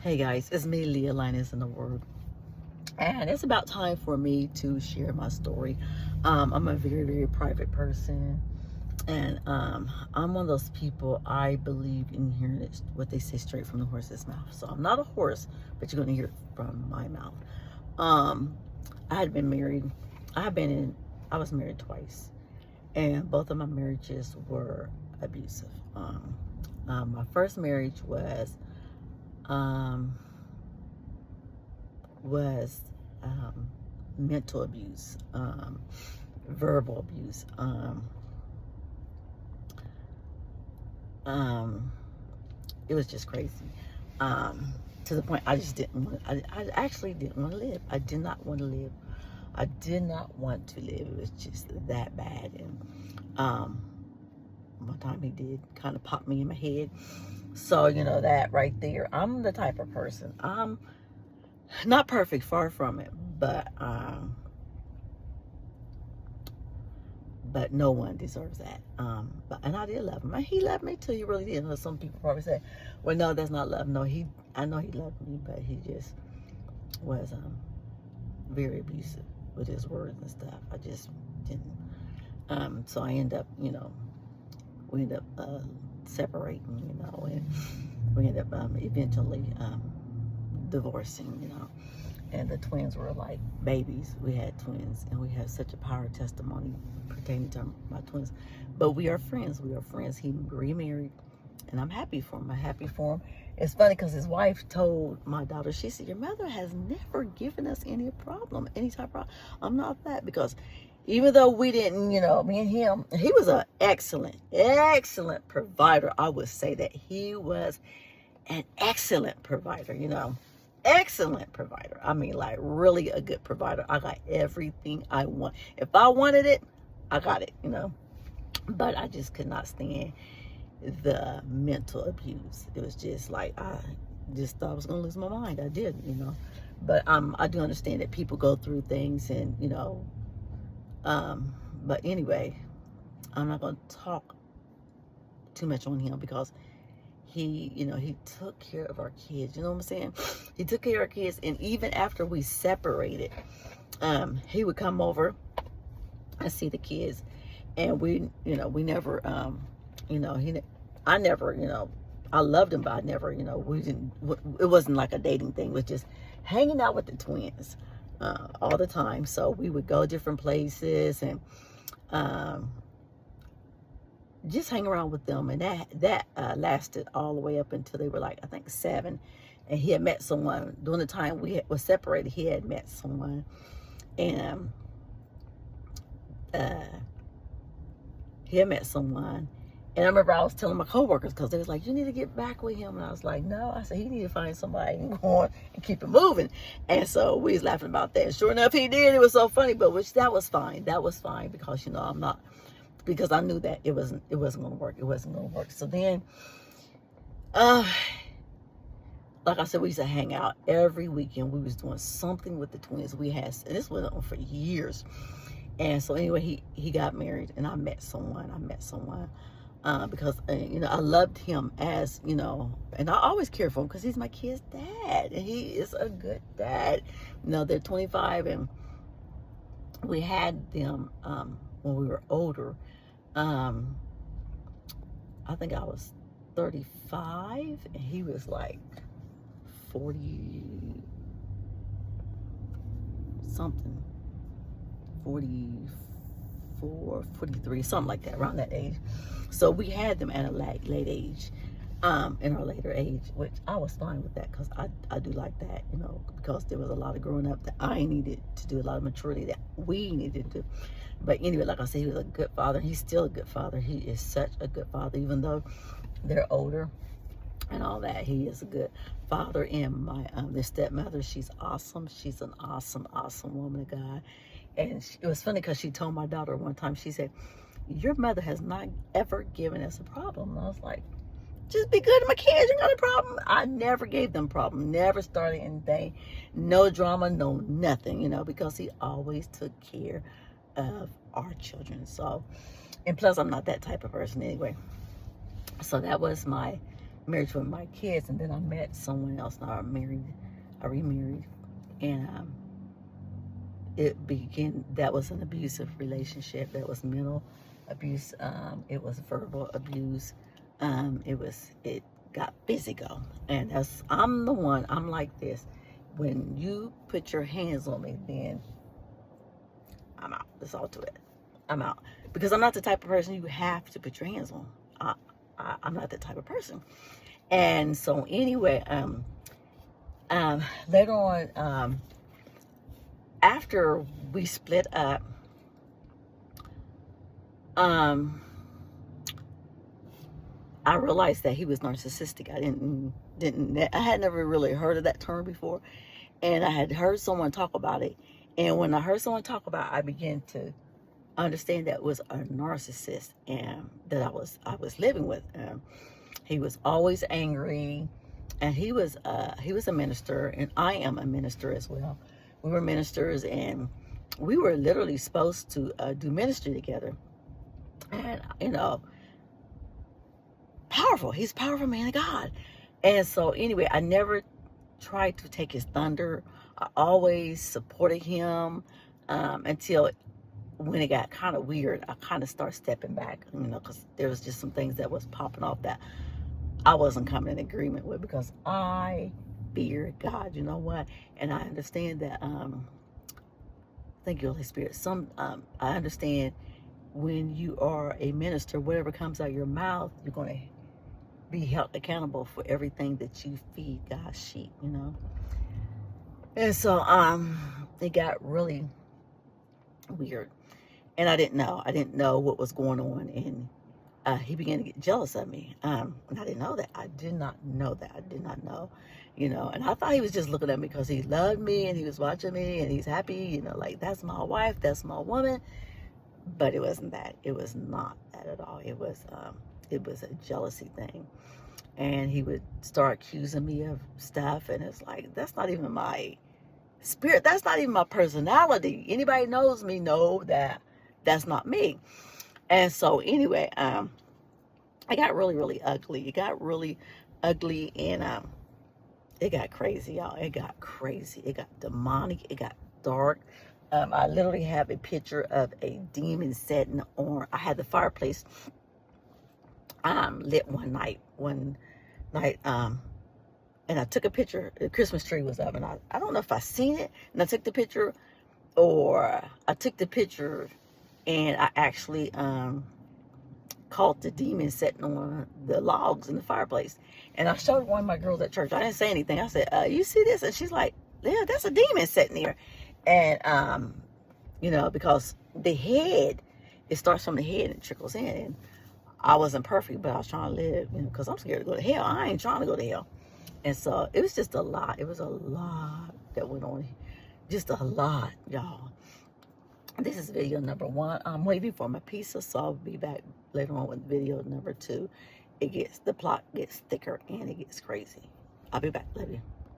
Hey guys, it's me, Leah Linus in the Word, and it's about time for me to share my story. I'm a very, very private person, and I'm one of those people. I believe in hearing it, what they say straight from the horse's mouth. So I'm not a horse, but you're going to hear it from my mouth. Um, I had been married. I was married twice, and both of my marriages were abusive. My first marriage um, was mental abuse, verbal abuse. Um, it was just crazy. To the point I just didn't want. I actually didn't want to live. I did not want to live. I did not want to live. It was just that bad. And one time he did kind of pop me in my head. So that right there. I'm the type of person. I'm not perfect, far from it, but no one deserves that. And I did love him. And he loved me too. He really did. Some people probably say, "Well, no, that's not love." No, I know he loved me, but he just was very abusive with his words and stuff. I just didn't. So I end up, we end up separating, and we end up eventually divorcing, and the twins were like babies. We had twins, and we have such a power testimony pertaining to my twins. But we are friends. We are friends. He remarried, and I'm happy for him. I'm happy for him. It's funny because his wife told my daughter, she said, "Your mother has never given us any problem, any type of problem." I'm not that, because even though we didn't, me and him, he was an excellent, excellent provider. I would say that he was an excellent provider, excellent provider. I mean, like, really a good provider. I got everything I want. If I wanted it, I got it, but I just could not stand the mental abuse. It was just like, I just thought I was gonna lose my mind. I did, but I do understand that people go through things, and but anyway, I'm not gonna talk too much on him, because he took care of our kids. You know what I'm saying? He took care of our kids. And even after we separated, he would come over and see the kids. And we never, I never, I loved him, but I never, we didn't, it wasn't like a dating thing. It was just hanging out with the twins all the time. So we would go different places, and just hang around with them. And that lasted all the way up until they were, like, I think 7. And he had met someone during the time we were separated. He had met someone, and and I remember I was telling my coworkers, because they was like, "You need to get back with him." And I was like, "No," I said, "He need to find somebody and go on and keep it moving." And so we was laughing about that. Sure enough, he did. It was so funny, but that was fine. That was fine, because I'm not, because I knew that it wasn't going to work. It wasn't going to work. So then, like I said, we used to hang out every weekend. We was doing something with the twins. And this went on for years. And so anyway, he got married, and I met someone. Because I loved him as, and I always cared for him, because he's my kid's dad, and he is a good dad. They're 25, and we had them when we were older. I think I was 35, and he was like 40 something, 44, 43, something like that, around that age. So we had them at a late age, in our later age, which I was fine with that, because I do like that, because there was a lot of growing up that I needed to do, a lot of maturity that we needed to do. But anyway, like I said, he was a good father. He's still a good father. He is such a good father, even though they're older and all that. He is a good father. And their stepmother, she's awesome. She's an awesome, awesome woman of God. And it was funny, because she told my daughter one time, she said, "Your mother has not ever given us a problem." And I was like, "Just be good to my kids. You got a problem?" I never gave them problem. Never started anything. No drama, no nothing, because he always took care of our children. So, and plus, I'm not that type of person anyway. So that was my marriage with my kids, and then I met someone else. Now I remarried, and that was an abusive relationship. That was mental abuse. It was verbal abuse. It got physical. And I'm the one, I'm like this. When you put your hands on me, then I'm out. That's all to it. I'm out. Because I'm not the type of person you have to put your hands on. I'm not that type of person. And so anyway, later on, after we split up, I realized that he was narcissistic. I had never really heard of that term before, and I had heard someone talk about it. And when I heard someone talk about it, I began to understand that it was a narcissist, and that I was living with. He was always angry, and he was a minister, and I am a minister as well. We were ministers, and we were literally supposed to do ministry together. And, powerful. He's a powerful man of God. And so anyway, I never tried to take his thunder. I always supported him until when it got kind of weird, I kind of started stepping back, because there was just some things that was popping off that I wasn't coming in agreement with, because I fear God, you know what? And I understand that, thank you, Holy Spirit. I understand when you are a minister, whatever comes out of your mouth, you're going to be held accountable for everything that you feed God's sheep, And so, it got really weird. And I didn't know what was going on. And he began to get jealous of me. And I didn't know that. I did not know. And I thought he was just looking at me because he loved me and he was watching me and he's happy, like, that's my wife, that's my woman. But it wasn't that. It was not that at all. It was a jealousy thing. And he would start accusing me of stuff, and it's like, that's not even my spirit. That's not even my personality. Anybody knows me know that that's not me. And so anyway, it got really, really ugly. It got really ugly, and it got crazy, y'all. It got crazy. It got demonic. It got dark. I literally have a picture of a demon sitting on. I had the fireplace lit one night, and I took a picture. The Christmas tree was up, and I don't know if I seen it, and I took the picture, or I took the picture, and I actually caught the demon sitting on the logs in the fireplace. And I showed one of my girls at church. I didn't say anything. I said, you see this? And she's like, yeah, that's a demon sitting there. And, because the head, it starts from the head and it trickles in. And I wasn't perfect, but I was trying to live, because I'm scared to go to hell. I ain't trying to go to hell. And so it was just a lot. It was a lot that went on. Just a lot, y'all. This is video number 1. I'm waiting for my pizza, so I'll be back later on with video number 2. The plot gets thicker and it gets crazy. I'll be back. Love you.